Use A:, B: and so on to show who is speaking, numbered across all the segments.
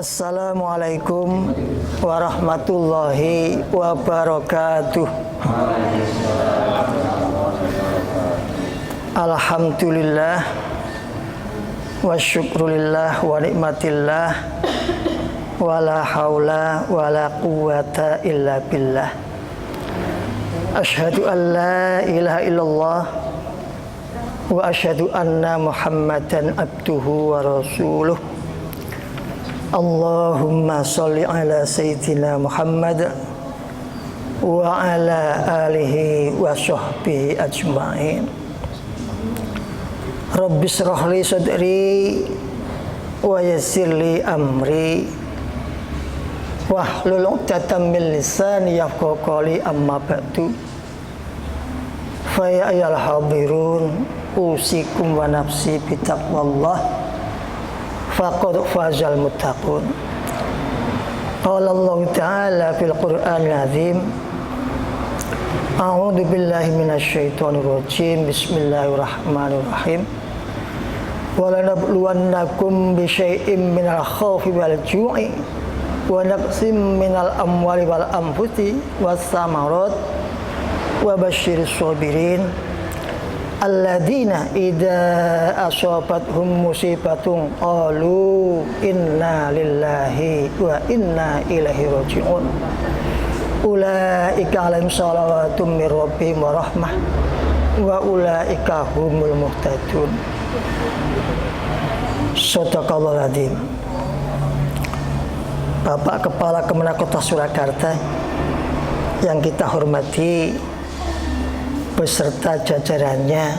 A: Assalamualaikum warahmatullahi wabarakatuh. Alhamdulillah wa syukrulillah wa nikmatillah wa la haula wa la quwata illa billah. Asyhadu an la ilaha illallah wa asyhadu anna Muhammadan abduhu wa rasuluh. Allahumma sholli ala sayyidina Muhammad wa ala alihi wa sahbihi ajma'in. Rabbi shrah li sadri wa yassir li amri wahlul 'uqdatam min lisani yafqahu qawli, amma ba'du. Fa ya ayyuhal hadirun usikum wa nafsi bi taqwallah faqad fazal muttaqun. Qala Allah Ta'ala fil Qur'anil Azim, A'udzu billahi minasyaitonir rajim. Bismillahirrahmanirrahim. Wa lanabluwannakum bi syai'in minal khaufi wal ju'i wa naqsim minal amwali wal anfusi was samarat wa basyiris sabirin alladzina idza asabathum musibatun qalu inna lillahi wa inna ilaihi raji'un. Ulaika alaihim shalawatun mir rabbihim wa rahmah wa ulaika humul muhtadun. Shadaqallahul adzim. Bapak Kepala Kemenak Kota Surakarta yang kita hormati beserta jajarannya,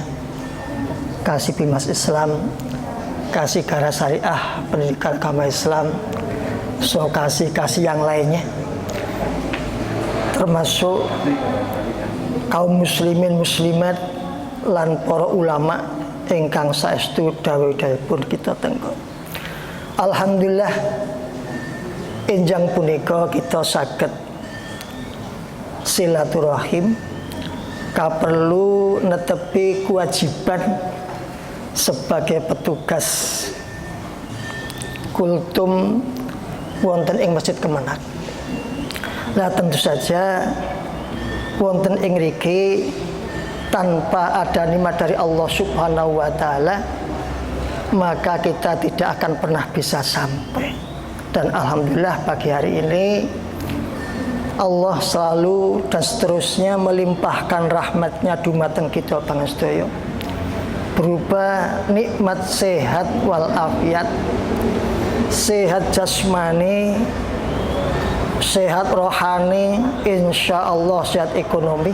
A: Kasih Bimas Islam, Kasih Gara Syariah Pendidikan Agama Islam, so kasih yang lainnya, termasuk kaum muslimin muslimat lan para ulama ingkang saestu dawuh-dawuhipun kita tenggo. Alhamdulillah enjang punika kita saged silaturahim perlu netepi kewajiban sebagai petugas kultum wonten ing Masjid Kemenak. Nah, tentu saja wonten ing mriki tanpa ada nikmat dari Allah Subhanahu wa taala maka kita tidak akan pernah bisa sampai. Dan alhamdulillah pagi hari ini Allah selalu dan seterusnya melimpahkan rahmatnya dumateng kita pangastuya berupa nikmat sehat wal afiat, sehat jasmani, sehat rohani, insya Allah sehat ekonomi,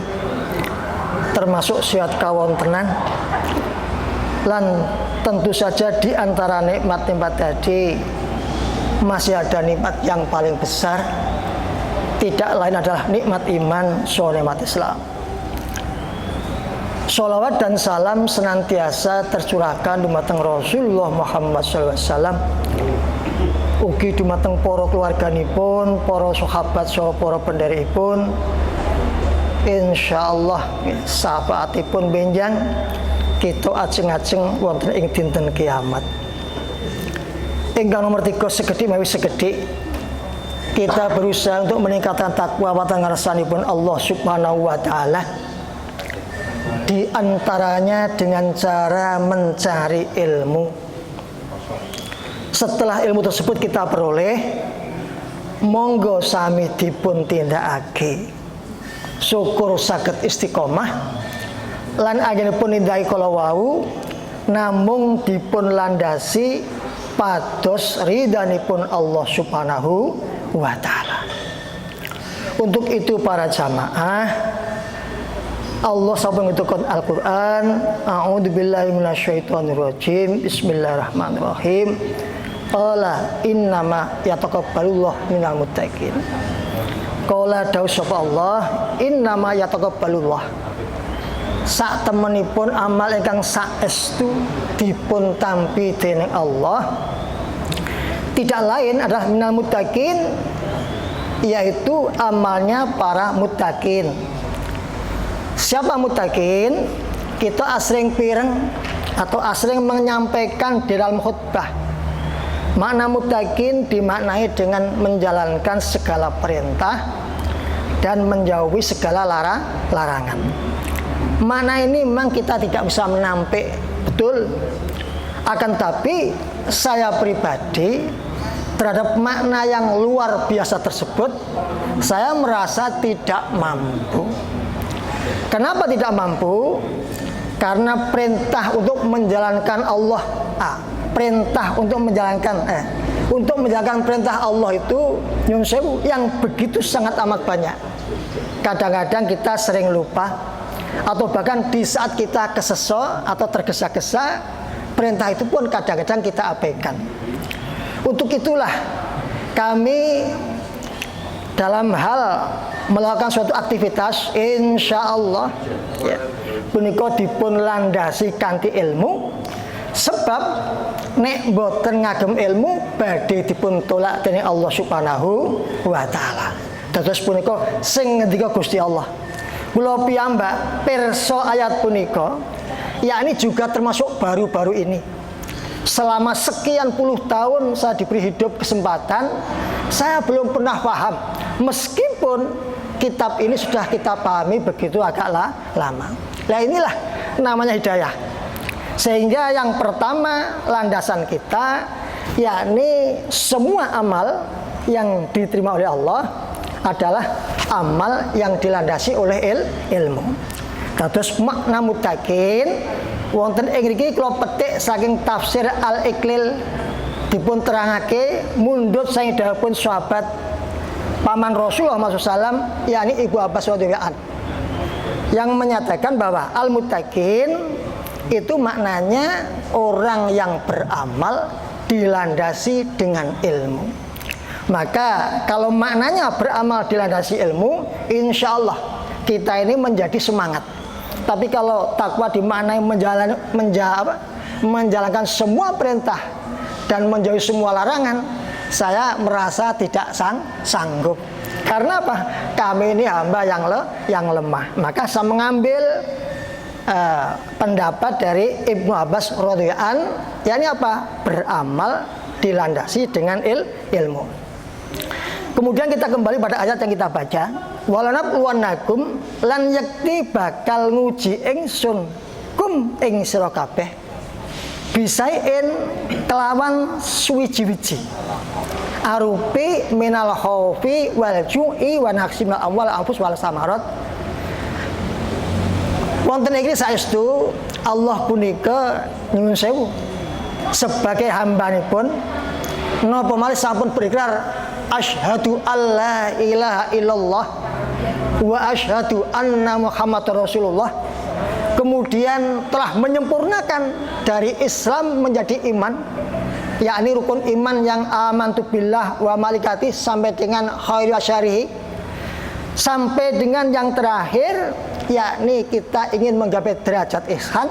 A: termasuk sehat kawontenan. Dan tentu saja di antara nikmat-nikmat tadi masih ada nikmat yang paling besar, tidak lain adalah nikmat iman, nikmat Islam. Sholawat dan salam senantiasa tercurahkan dumateng Rasulullah Muhammad SAW, ugi dumateng para keluarganipun, para sahabat saha para pendheripun. Insyaallah syafaatipun benjang kita ajeng-ajeng wonten ing dinten kiamat. Ingkang nomor 3 segedhik mawi segedhik kita berusaha untuk meningkatkan takwa watang ngarsanipun Allah Subhanahu wa taala, di antaranya dengan cara mencari ilmu. Setelah ilmu tersebut kita peroleh, monggo sami dipun tindakake. Syukur saged istiqomah lan ajenipun nindaki kala wau namung dipun landasi pados ridhanipun Allah Subhanahu wa ta'ala. Untuk itu para jamaah, Allah sampun ngetukon Al-Quran, A'udzu billahi minasyaitonir rajim, Bismillahirrahmanirrahim. Qala innama yataqabbalullahu minal muttaqin. Qala dawuh sapa Allah, innama yataqabbalullah. Sak temenipun amal ingkang saestu dipun tampi dening Allah tidak lain adalah minal muttaqin, yaitu amalnya para muttaqin. Siapa muttaqin? Kita asring pireng atau asring menyampaikan di dalam khutbah Makna muttaqin dimaknai dengan menjalankan segala perintah dan menjauhi segala larangan. Makna ini memang kita tidak bisa menampik betul. Akan tapi saya pribadi terhadap makna yang luar biasa tersebut, saya merasa tidak mampu. Kenapa tidak mampu? Karena perintah untuk menjalankan Allah, perintah untuk menjalankan perintah Allah itu nyun sewu yang begitu sangat amat banyak. Kadang-kadang kita sering lupa, atau bahkan di saat kita kesesok atau tergesa-gesa, perintah itu pun kadang-kadang kita abaikan. Untuk itulah kami dalam hal melakukan suatu aktivitas, insya Allah ya, punika dipun landasi kanthi ilmu. Sebab nek boten ngagem ilmu badhe dipun tolak dening Allah Subhanahu wa taala. Dados punika sing ngendika Gusti Allah. Kula piyambak pirsa ayat punika, yakni juga termasuk baru-baru ini. Selama sekian puluh tahun saya diberi hidup kesempatan, saya belum pernah paham. Meskipun kitab ini sudah kita pahami begitu agak lama. Nah inilah namanya hidayah. Sehingga yang pertama landasan kita, yakni semua amal yang diterima oleh Allah adalah amal yang dilandasi oleh ilmu. Terus makna muttaqin wonten ing mriki kula petik saking tafsir Al-Iqlil dipun terangake mundhut saking dawuhipun sahabat paman Rasulullah SAW, yakni Ibu Abbas radhiyallahu anhu, yang menyatakan bahwa al-muttaqin itu maknanya orang yang beramal dilandasi dengan ilmu. Maka kalau maknanya beramal dilandasi ilmu, insya Allah kita ini menjadi semangat. Tapi kalau takwa dimaknai menjalankan semua perintah dan menjauhi semua larangan, saya merasa tidak sanggup. Karena apa? Kami ini hamba yang lemah. Maka saya mengambil pendapat dari Ibnu Abbas radhiyallahu anhu, yakni apa? Beramal dilandasi dengan ilmu. Kemudian kita kembali pada ayat yang kita baca, walanabluwannakum lan yakti bakal nguji ingsun kum ing sira kabeh bisain kelawan suwiji-wiji arupi minal khaufi wal ju'i wa naqsimil amwal anfus wal samarat. Wonten iki saestu Allah punika nyuwun sewu sebagai hambanipun napa malih sampun berikrar asyhadu alla ilaha illallah wa asyhadu anna Muhammadar Rasulullah, kemudian telah menyempurnakan dari Islam menjadi iman, yakni rukun iman yang amantu billah wa malaikati sampai dengan khairi wa syarihi, sampai dengan yang terakhir, yakni kita ingin menggapai derajat ihsan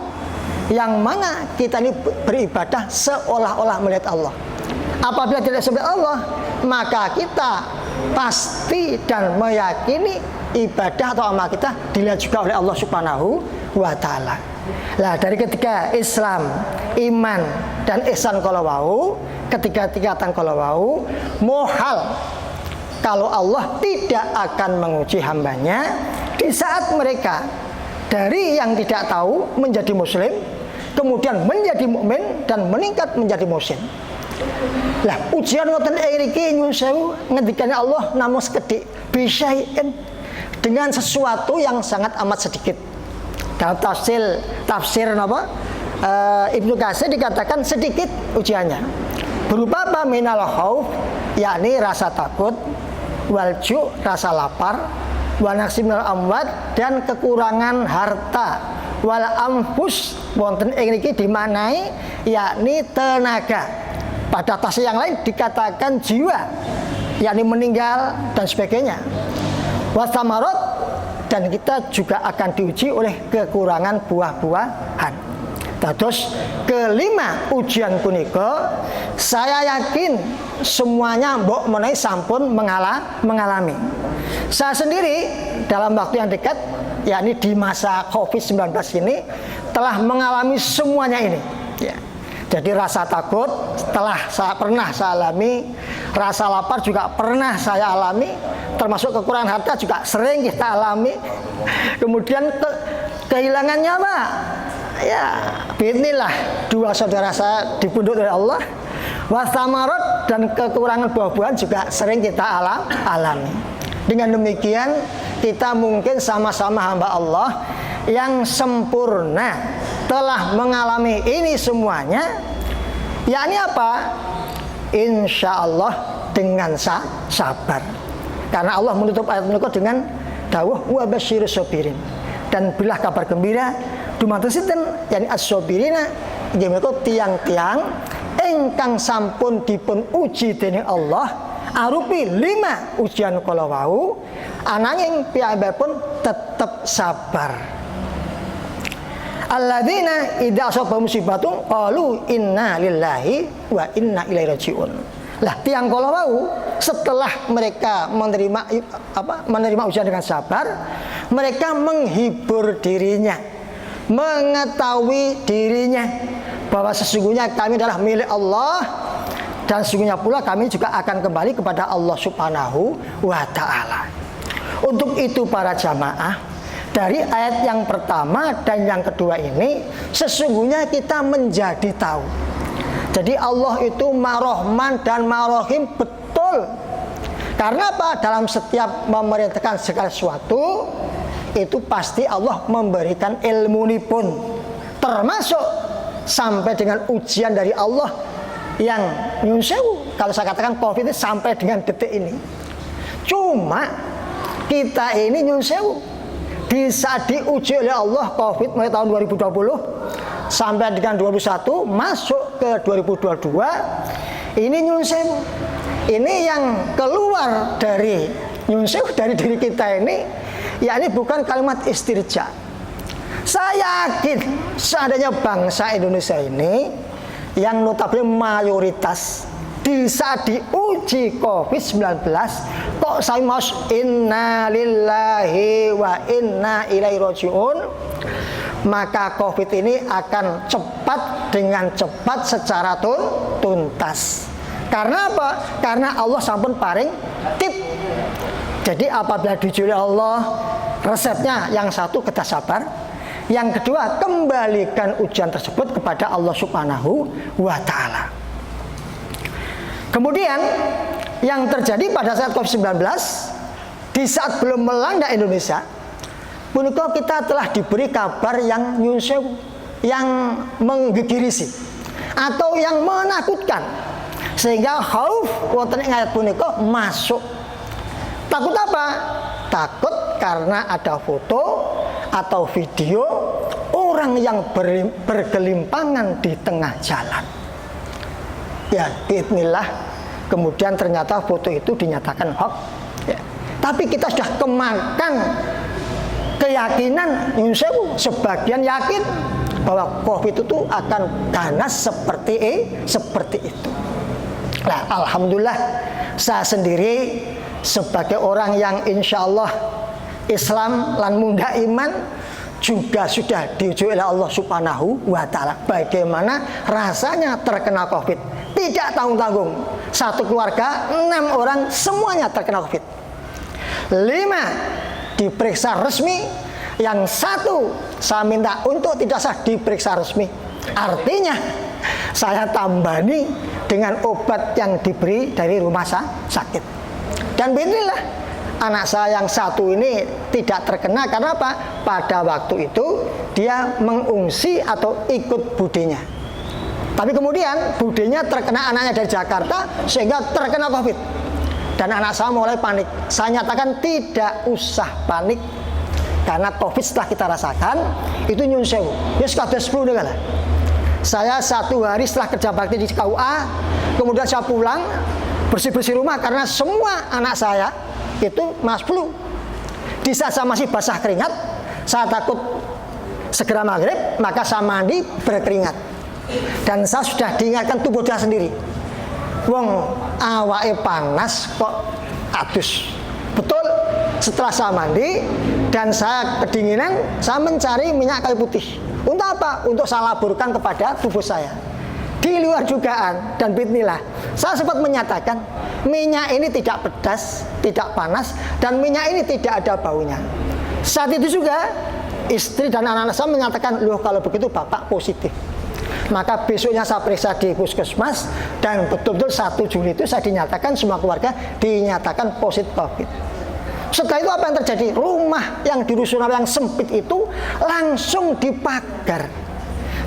A: yang mana kita ini beribadah seolah-olah melihat Allah. Apabila tidak seperti Allah, maka kita pasti dan meyakini ibadah atau amal kita dilihat juga oleh Allah Subhanahu wa taala. Nah, dari ketiga Islam, iman dan ihsan kala wau, ketiga tingkatan kala wau, mohal kalau Allah tidak akan menguji hambanya di saat mereka dari yang tidak tahu menjadi muslim, kemudian menjadi mukmin dan meningkat menjadi muhsin. Lah ujian ngoten iki nyuwun sewu ngendikane Allah namung sekedhik bisyai'in, dengan sesuatu yang sangat amat sedikit. Dalam tafsir napa Ibnu Katsir dikatakan sedikit ujiannya. Berupa apa? Minal khauf, yakni rasa takut, wal ju' rasa lapar, wa naqsimil amwat dan kekurangan harta, wal anfus wonten ing niki dimaknai yakni tenaga. Pada tafsir yang lain dikatakan jiwa, yakni meninggal dan sebagainya. Wasamarot, dan kita juga akan diuji oleh kekurangan buah-buahan. Terus kelima ujian punika, saya yakin semuanya mbok menawi sampun mengalami. Saya sendiri dalam waktu yang dekat, yakni di masa COVID-19 ini telah mengalami semuanya ini. Ya. Jadi rasa takut pernah saya alami, rasa lapar juga pernah saya alami, termasuk kekurangan harta juga sering kita alami. Kemudian kehilangan nyawa, ya bismillah, dua saudara saya dibunuh oleh Allah. Wasamarot, dan kekurangan buah-buahan juga sering kita alami. Dengan demikian kita mungkin sama-sama hamba Allah yang sempurna telah mengalami ini semuanya, yakni apa? Insya Allah dengan sabar. Karena Allah menutup ayat menika dengan dawuh wa basyirus sabirin, dan berilah kabar gembira dumateng sinten, yakni as-sabirina, inggih menika tiang-tiang ingkang sampun dipun uji dening Allah arupi 5 ujian kala wau, ananging piyambakipun tetep sabar. Alladzina idza asaba musibatun qalu inna lillahi wa inna ilaihi rajiun. Lah tiang kala wau setelah mereka menerima ujian dengan sabar, mereka menghibur dirinya, mengetahui dirinya bahwa sesungguhnya kami adalah milik Allah, dan sesungguhnya pula kami juga akan kembali kepada Allah Subhanahu wa ta'ala. Untuk itu para jamaah, dari ayat yang pertama dan yang kedua ini sesungguhnya kita menjadi tahu. Jadi Allah itu Mar-Rahman dan Mar-Rahim betul. Karena apa? Dalam setiap memerintahkan segala sesuatu itu pasti Allah memberikan ilmunipun, termasuk sampai dengan ujian dari Allah yang nyun sewu, kalau saya katakan COVID ini sampai dengan detik ini. Cuma kita ini nyun sewu, bisa diuji oleh Allah COVID mulai tahun 2020 sampai dengan 2021 masuk ke 2022. Ini nyun sewu, ini yang keluar dari nyun sewu dari diri kita ini, yakni bukan kalimat istirja. Saya yakin seandainya bangsa Indonesia ini yang notabene mayoritas di saat diuji COVID-19 kok saya mau inna lillahi wa inna ilaihi rajiun, maka COVID ini akan dengan cepat secara tuntas. Karena apa? Karena Allah sampun paring tip. Jadi apabila diuji oleh Allah, resepnya yang satu kita sabar, yang kedua kembalikan ujian tersebut kepada Allah Subhanahu wa ta'ala. Kemudian yang terjadi pada saat COVID-19, di saat belum melanda Indonesia, punika kita telah diberi kabar yang nyun sewu, yang menggigirisi atau yang menakutkan, sehingga khauf wonten ing ayat punika masuk. Takut apa? Takut karena ada foto atau video orang yang bergelimpangan di tengah jalan. Ya, bismillah, kemudian ternyata foto itu dinyatakan hoax. Ya. Tapi kita sudah kemakan keyakinan, sebagian yakin bahwa COVID itu akan ganas seperti itu. Nah, alhamdulillah saya sendiri sebagai orang yang insya Allah Islam lan munda iman juga sudah diuji oleh Allah Subhanahu wa ta'ala. Bagaimana rasanya terkena COVID? Tidak tanggung-tanggung. Satu keluarga 6 orang semuanya terkena COVID. 5 diperiksa resmi, yang 1 saya minta untuk tidak usah diperiksa resmi. Artinya saya tambani dengan obat yang diberi dari rumah sakit. Dan bismillah, anak saya yang 1 ini tidak terkena. Karena apa? Pada waktu itu dia mengungsi atau ikut budenya. Tapi kemudian budenya terkena anaknya dari Jakarta sehingga terkena COVID. Dan anak saya mulai panik. Saya nyatakan tidak usah panik, karena COVID setelah kita rasakan itu nyun sewu. Ya sekadar 10 dengan lah. Saya 1 hari setelah kerja bakti di KUA, kemudian saya pulang bersih-bersih rumah karena semua anak saya itu mas flu. Di saat saya masih basah keringat, saya takut segera maghrib, maka saya mandi berkeringat. Dan saya sudah diingatkan tubuh saya sendiri, wong awake panas kok adus. Betul, setelah saya mandi dan saya kedinginan, saya mencari minyak kayu putih. Untuk apa? Untuk saya laburkan kepada tubuh saya. di luar dugaan. Dan bismillah, saya sempat menyatakan minyak ini tidak pedas, tidak panas, dan minyak ini tidak ada baunya. Saat itu juga istri dan anak-anak saya menyatakan, loh kalau begitu bapak positif. Maka besoknya saya periksa di puskesmas, dan betul-betul 1 Juli itu saya dinyatakan, semua keluarga dinyatakan positif COVID. Setelah itu apa yang terjadi? Rumah yang di Rusunawa yang sempit itu langsung dipagar,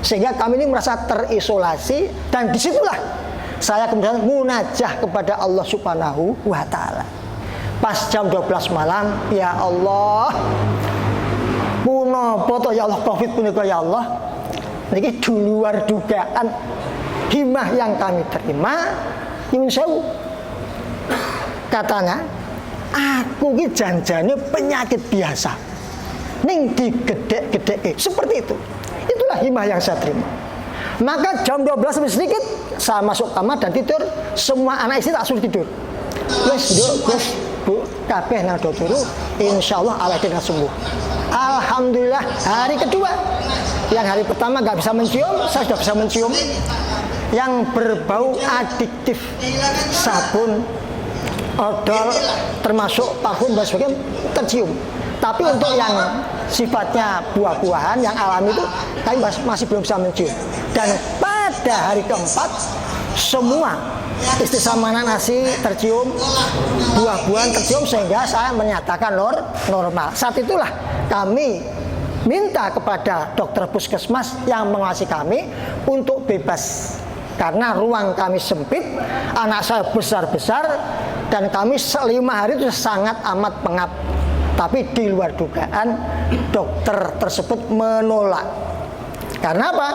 A: sehingga kami ini merasa terisolasi. Dan disitulah saya kemudian munajah kepada Allah Subhanahu wa Ta'ala. Pas jam 12 malam, ya Allah, punapa to ya Allah COVID punika ya Allah. Ini di luar dugaan himah yang kami terima. Nyuwun sewu, katanya, aku ini janjane penyakit biasa, ning digedek-gedek seperti itu. Itulah himah yang saya terima. Maka jam 12 lebih sedikit saya masuk kamar dan tidur. Semua anak istri tak suruh tidur. Wes bu, kabeh nang do turu, insyaallah awake dhewe sembuh. Alhamdulillah. Hari kedua, yang hari pertama nggak bisa mencium, saya sudah bisa mencium yang berbau adiktif, sabun, odol, termasuk parfum dan sebagainya tercium. Tapi untuk yang sifatnya buah-buahan yang alami itu kami masih belum bisa mencium. Dan pada hari keempat semua istisamana nasi tercium, buah-buahan tercium, sehingga saya menyatakan normal. Saat itulah kami minta kepada dokter puskesmas yang mengawasi kami untuk bebas, karena ruang kami sempit, anak saya besar-besar, dan kami 5 hari itu sangat amat pengap. Tapi di luar dugaan dokter tersebut menolak. Karena apa?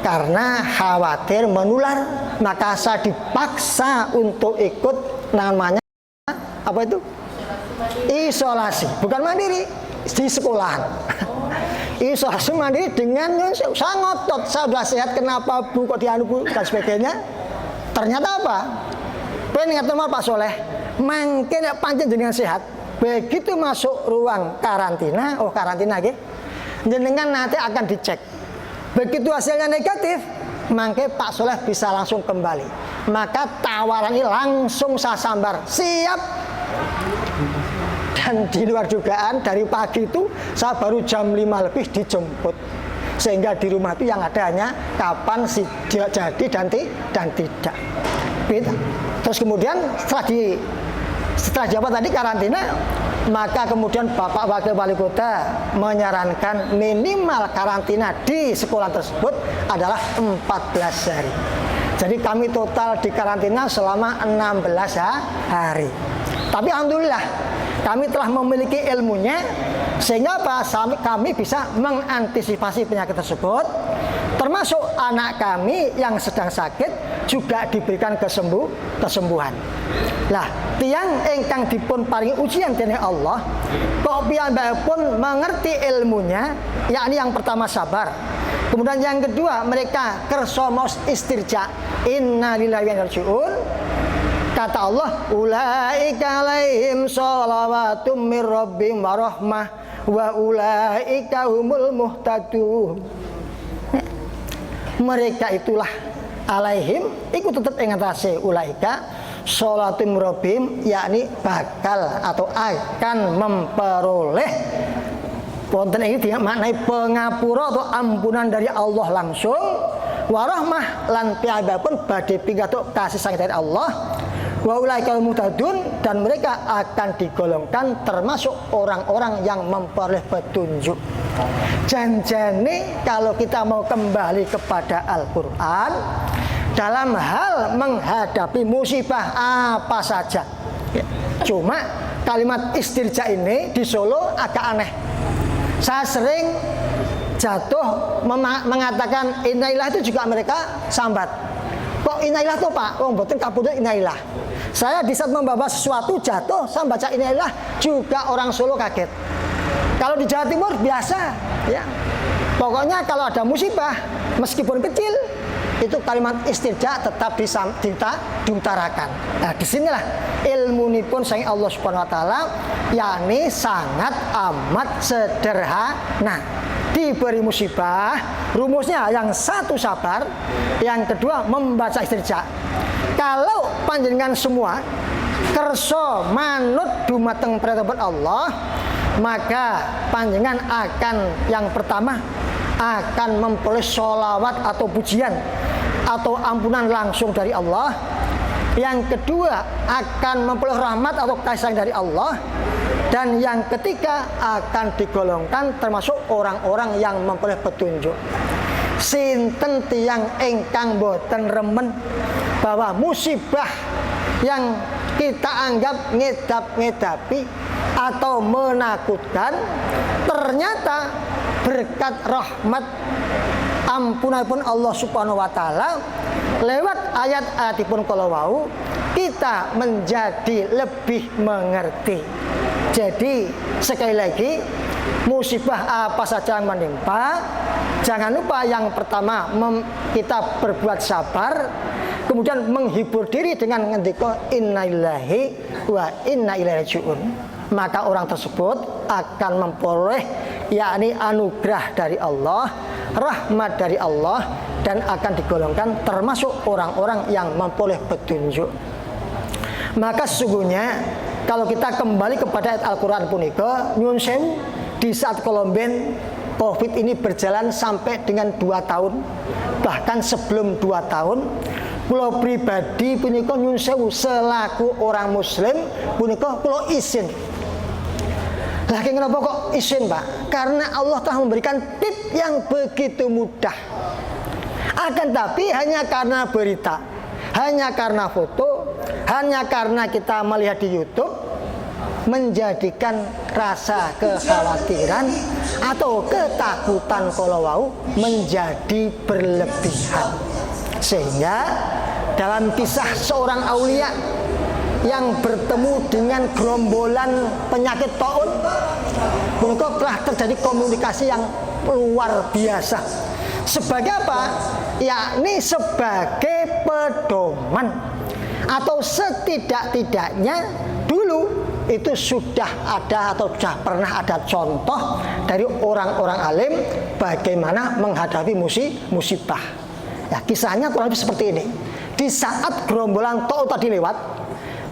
A: Karena khawatir menular. Maka saya dipaksa untuk ikut namanya apa itu? Isolasi, bukan mandiri, di sekolahan. Isolasi mandiri dengan saya ngotot, saya sudah sehat, kenapa bu kok dianu dan sebagainya. Ternyata apa? Pengen ketemu Pak Soleh, mungkin pancen jenengan sehat. Begitu masuk ruang karantina, karantina gitu, jenengan nanti akan dicek. Begitu hasilnya negatif, maka Pak Soleh bisa langsung kembali. Maka tawaran ini langsung saya sambar, siap. Dan di luar dugaan dari pagi itu saya baru jam 5 lebih dijemput, sehingga di rumah itu yang ada hanya kapan jadi dan tidak. Terus kemudian setelah jabat tadi karantina, maka kemudian Bapak Wakil Wali Kota menyarankan minimal karantina di sekolah tersebut adalah 14 hari. Jadi kami total di karantina selama 16 hari. Tapi alhamdulillah kami telah memiliki ilmunya, sehingga apa? Kami bisa mengantisipasi penyakit tersebut. Termasuk anak kami yang sedang sakit juga diberikan kesembuhan. Lah, tiang ingkang dipun paringi ujian dening Allah, kok piyambakipun mengerti ilmunya, yakni yang pertama sabar. Kemudian yang kedua mereka kersa maos istirja, innalillahi wa inna ilaihi raji'un. Kata Allah, ulaika alaihim shalawatum mir rabbihim wa rahmah wa ulaika humul muhtadun. Mereka itulah alaihim, ikut tetap ingatase ulaika shalawatum rabbihim, yakni bakal atau akan memperoleh wonten ini dimaknai pengapura atau ampunan dari Allah langsung, warahmah lan piyambakipun badhe pingatuk kasih sayang dari Allah, wa ulaika muhtadun, dan mereka akan digolongkan termasuk orang-orang yang memperoleh petunjuk. Janjane kalau kita mau kembali kepada Al-Qur'an dalam hal menghadapi musibah apa saja. Cuma kalimat istirja ini di Solo agak aneh. Saya sering jatuh mengatakan innalillahi itu juga mereka sambat. Kok innalillahi itu Pak? Oh, mboten kapundhut innalillahi. Saya di saat membawa sesuatu jatuh, saya baca innalillahi, juga orang Solo kaget. Kalau di Jawa Timur biasa, ya. Pokoknya kalau ada musibah, meskipun kecil, itu kalimat istirja tetap diutarakan. Nah, disinilah ilmu nipun sang Allah Subhanahu Wa Taala, yakni sangat amat sederhana. diberi musibah, rumusnya yang satu sabar, yang kedua membaca istirja. Kalau panjenengan semua kerso manut dumateng perintah Allah, maka panjenengan akan yang pertama akan memperoleh sholawat atau pujian atau ampunan langsung dari Allah. Yang kedua akan memperoleh rahmat atau kasih sayang dari Allah. Dan yang ketiga akan digolongkan termasuk orang-orang yang memperoleh petunjuk. Sinten tiyang ingkang boten remen bahwa musibah yang kita anggap ngedap-ngedapi atau menakutkan, ternyata berkat rahmat ampunanipun Allah Subhanahu wa taala lewat ayat-ayatipun kala wau kita menjadi lebih mengerti. Jadi sekali lagi, musibah apa saja yang menimpa, jangan lupa yang pertama kita berbuat sabar, kemudian menghibur diri dengan ngendika innalillahi wa inna ilaihi rajiun. Maka orang tersebut akan memperoleh yakni anugerah dari Allah, rahmat dari Allah, dan akan digolongkan termasuk orang-orang yang memperoleh petunjuk. Maka sesungguhnya kalau kita kembali kepada ayat Al-Quran punika, nyuwun sewu, di saat kolomben COVID ini berjalan sampai dengan 2 tahun, bahkan sebelum 2 tahun, kula pribadi punika nyuwun sewu selaku orang muslim punika kula izin. Lagi kenapa kok izin, Pak? Karena Allah telah memberikan tip yang begitu mudah. Akan tapi hanya karena berita, hanya karena foto, hanya karena kita melihat di YouTube, menjadikan rasa kekhawatiran atau ketakutan kolowau menjadi berlebihan. Sehingga dalam kisah seorang aulia yang bertemu dengan gerombolan penyakit taun, maka telah terjadi komunikasi yang luar biasa. Sebagai apa? Yakni sebagai pedoman, atau setidak-tidaknya dulu itu sudah ada atau sudah pernah ada contoh dari orang-orang alim bagaimana menghadapi musibah. Ya, kisahnya kurang lebih seperti ini. Di saat gerombolan taun tadi lewat,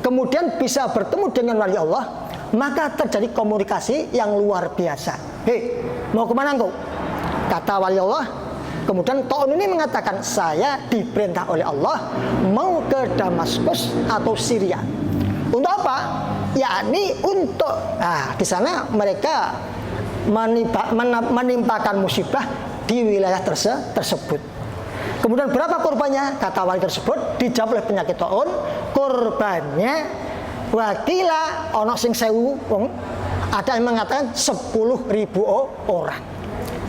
A: kemudian bisa bertemu dengan wali Allah, maka terjadi komunikasi yang luar biasa. Hei, mau kemana engkau? Kata wali Allah. Kemudian taun ini mengatakan, saya diperintah oleh Allah mau ke Damaskus atau Syria. Untuk apa? Yakni untuk, di sana mereka menimpakan musibah di wilayah tersebut. Kemudian berapa korbannya? Kata wali tersebut, dijawab oleh penyakit taun, korbannya wakila ono sing 1000 wong, ada yang mengatakan 10.000 orang.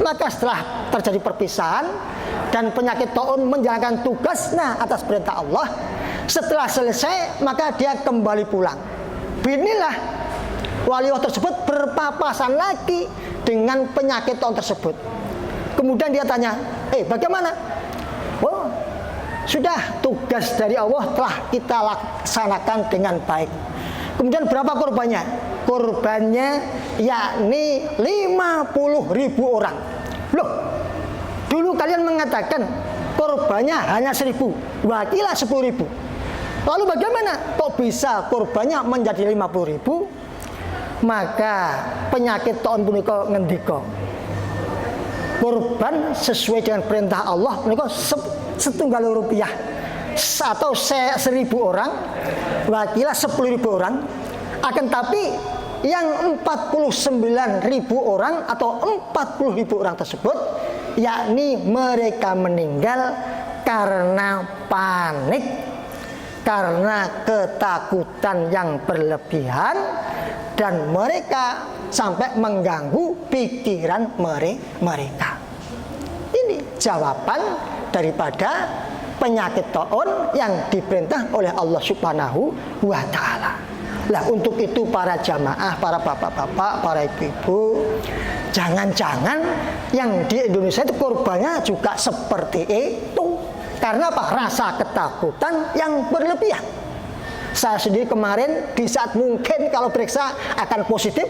A: Maka setelah terjadi perpisahan dan penyakit taun menjalankan tugasnya atas perintah Allah, setelah selesai maka dia kembali pulang. Binilah wali Allah tersebut berpapasan lagi dengan penyakit taun tersebut. Kemudian dia tanya, bagaimana? Oh, sudah, tugas dari Allah telah kita laksanakan dengan baik. Kemudian berapa korbannya? Korbannya yakni 50.000 orang. Loh, dulu kalian mengatakan korbannya hanya 1.000, wakilah 10.000. Lalu bagaimana? Kok bisa korbannya menjadi 50.000? Maka penyakit taun punika ngendika, korban sesuai dengan perintah Allah menika setunggal rupiah, atau 1.000 orang, wakilah 10.000 orang. Akan tapi yang 49.000 orang atau 40.000 orang tersebut, yakni mereka meninggal karena panik, karena ketakutan yang berlebihan, dan mereka sampai mengganggu pikiran mereka. Ini jawaban daripada penyakit taun yang diperintah oleh Allah Subhanahu wa ta'ala. Lah, untuk itu para jamaah, para bapak-bapak, para ibu-ibu, jangan-jangan yang di Indonesia itu korbannya juga seperti itu. Karena apa? Rasa ketakutan yang berlebihan. Saya sendiri kemarin di saat mungkin kalau periksa akan positif,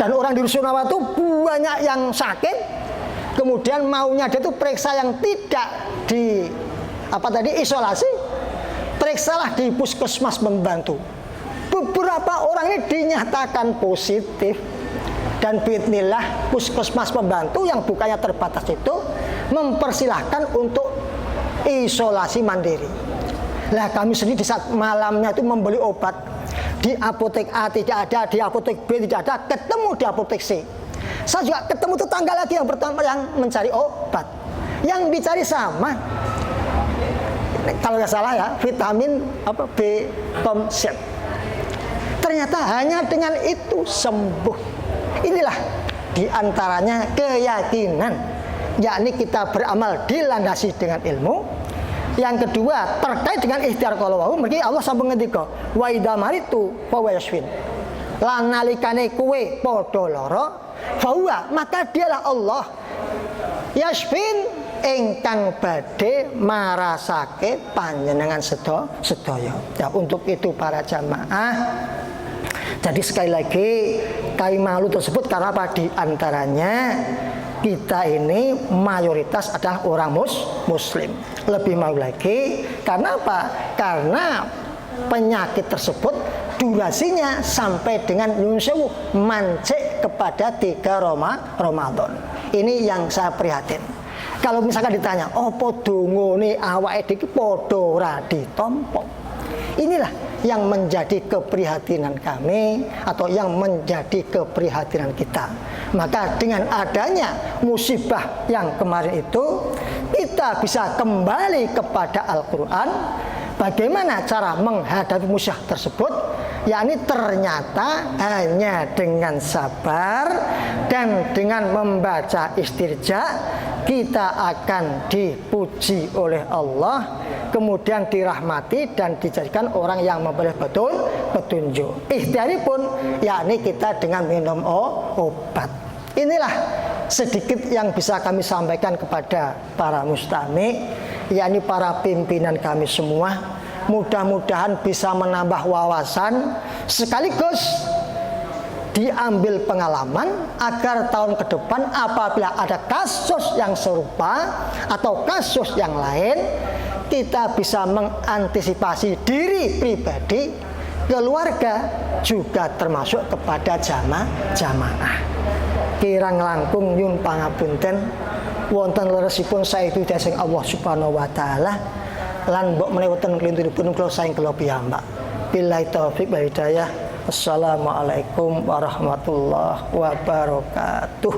A: dan orang di Rusunawa itu banyak yang sakit, kemudian maunya dia itu periksa yang tidak di isolasi, periksalah di puskesmas pembantu. Beberapa orang ini dinyatakan positif, dan bismillah puskesmas pembantu yang bukanya terbatas itu mempersilahkan untuk isolasi mandiri. Lah kami sendiri di saat malamnya itu membeli obat di apotek A tidak ada, di apotek B tidak ada, ketemu di apotek C. Saya juga ketemu tetangga lagi yang pertama yang mencari obat, yang dicari sama, kalau nggak salah ya, vitamin B komset. Ternyata hanya dengan itu sembuh. Inilah diantaranya keyakinan, yakni kita beramal dilandasi dengan ilmu. Yang kedua terkait dengan ikhtiar qalwahu, mergi Allah sampun ngendika wa idza maritu fa huwa yashfin. Lan nalikane kowe padha lara, fa huwa maka dialah Allah yashfin ingkang badhe marasake panjenengan sedaya. Ya, untuk itu para jamaah, jadi sekali lagi kami malu tersebut karena apa? Di antaranya kita ini mayoritas adalah orang muslim. Lebih malu lagi karena apa? Karena penyakit tersebut durasinya sampai dengan nyuwun sewu mancik kepada 3 Ramadan. Ini yang saya prihatin. Kalau misalkan ditanya, opo dongone awake iki padha ora ditampa. Inilah yang menjadi keprihatinan kami atau yang menjadi keprihatinan kita. Maka dengan adanya musibah yang kemarin itu, kita bisa kembali kepada Al-Quran. Bagaimana cara menghadapi musibah tersebut? Yakni ternyata hanya dengan sabar dan dengan membaca istirja kita akan dipuji oleh Allah, kemudian dirahmati dan dijadikan orang yang memperoleh petunjuk. Ikhtiari pun yakni kita dengan minum obat. Inilah sedikit yang bisa kami sampaikan kepada para mustami, yakni para pimpinan kami semua. Mudah-mudahan bisa menambah wawasan sekaligus diambil pengalaman agar tahun ke depan apabila ada kasus yang serupa atau kasus yang lain, kita bisa mengantisipasi diri pribadi, keluarga, juga termasuk kepada jamaah. Kirang langkung nyun pangapunten wonten leresipun saestu dhateng Allah Subhanahu wa taala lan mbok menawi wonten klinturipun kula saeng kula piyambak. Billahi taufik wal hidayah. Assalamualaikum warahmatullahi wabarakatuh.